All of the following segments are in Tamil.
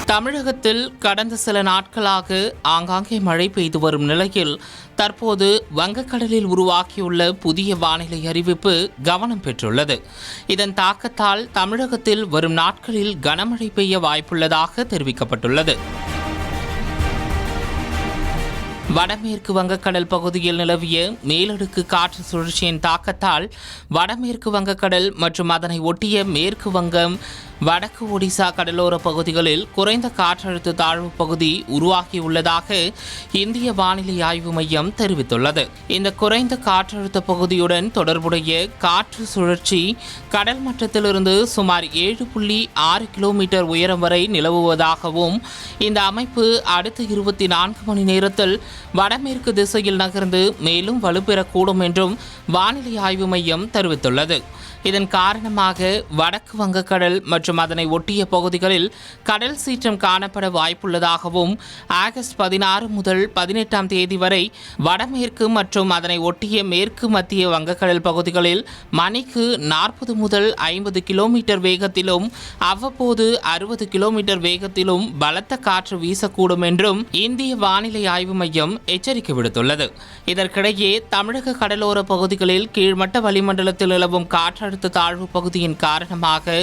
தமிழகத்தில் கடந்த சில நாட்களாக ஆங்காங்கே மழை பெய்து வரும் நிலையில் தற்போது வங்கக்கடலில் உருவாக்கியுள்ள புதிய வானிலை அறிவிப்பு கவனம் பெற்றுள்ளது. இதன் தாக்கத்தால் தமிழகத்தில் வரும் நாட்களில் கனமழை பெய்ய வாய்ப்புள்ளதாக தெரிவிக்கப்பட்டுள்ளது. வடமேற்கு வங்கக்கடல் பகுதியில் நிலவிய மேலடுக்கு காற்று சுழற்சியின் தாக்கத்தால் வடமேற்கு வங்கக்கடல் மற்றும் அதனை ஒட்டிய மேற்கு வங்கம், வடக்கு ஒடிசா கடலோர பகுதிகளில் குறைந்த காற்றழுத்த தாழ்வு பகுதி உருவாகியுள்ளதாக இந்திய வானிலை ஆய்வு மையம் தெரிவித்துள்ளது. இந்த குறைந்த காற்றழுத்த பகுதியுடன் தொடர்புடைய காற்று சுழற்சி கடல் மட்டத்திலிருந்து சுமார் 7.6 கிலோமீட்டர் உயரம் வரை நிலவுவதாகவும், இந்த அமைப்பு அடுத்த 24 மணி நேரத்தில் வடமேற்கு திசையில் நகர்ந்து மேலும் வலுப்பெறக்கூடும் என்றும் வானிலை ஆய்வு மையம் தெரிவித்துள்ளது. இதன் காரணமாக வடக்கு வங்கக்கடல் மற்றும் அதனை ஒட்டிய பகுதிகளில் கடல் சீற்றம் காணப்பட வாய்ப்புள்ளதாகவும், ஆகஸ்ட் 16 முதல் 18ஆம் தேதி வரை வடமேற்கு மற்றும் அதனை ஒட்டிய மேற்கு மத்திய வங்கக்கடல் பகுதிகளில் மணிக்கு 40 முதல் 50 கிலோமீட்டர் வேகத்திலும் அவ்வப்போது 60 கிலோமீட்டர் வேகத்திலும் பலத்த காற்று வீசக்கூடும் என்றும் இந்திய வானிலை ஆய்வு மையம் எச்சரிக்கை விடுத்துள்ளது. இதற்கிடையே தமிழக கடலோர பகுதிகளில் கீழ்மட்ட வளிமண்டலத்தில் நிலவும் காற்று அடுத்த தாழ்வு பகுதியின் காரணமாக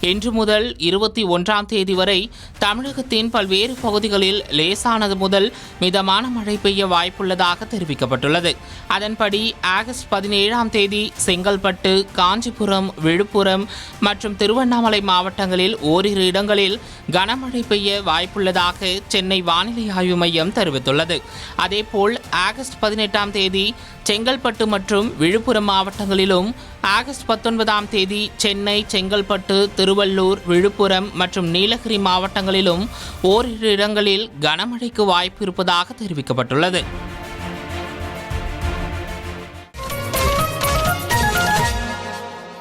இன்று முதல் 21ஆம் தேதி வரை தமிழகத்தின் பல்வேறு பகுதிகளில் லேசானது முதல் மிதமான மழை பெய்ய வாய்ப்புள்ளதாக தெரிவிக்கப்பட்டுள்ளது. அதன்படி ஆகஸ்ட் 17ஆம் தேதி செங்கல்பட்டு, காஞ்சிபுரம், விழுப்புரம் மற்றும் திருவண்ணாமலை மாவட்டங்களில் ஓரிரு இடங்களில் கனமழை பெய்ய வாய்ப்புள்ளதாக சென்னை வானிலை ஆய்வு மையம் தெரிவித்துள்ளது. அதேபோல் ஆகஸ்ட் 18ஆம் தேதி செங்கல்பட்டு மற்றும் விழுப்புரம் மாவட்டங்களிலும், ஆகஸ்ட் 19ஆம் தேதி சென்னை, செங்கல்பட்டு, திருவள்ளூர், விழுப்புரம் மற்றும் நீலகிரி மாவட்டங்களிலும் ஓரிரு இடங்களில் கனமழைக்கு வாய்ப்பு இருப்பதாக தெரிவிக்கப்பட்டுள்ளது.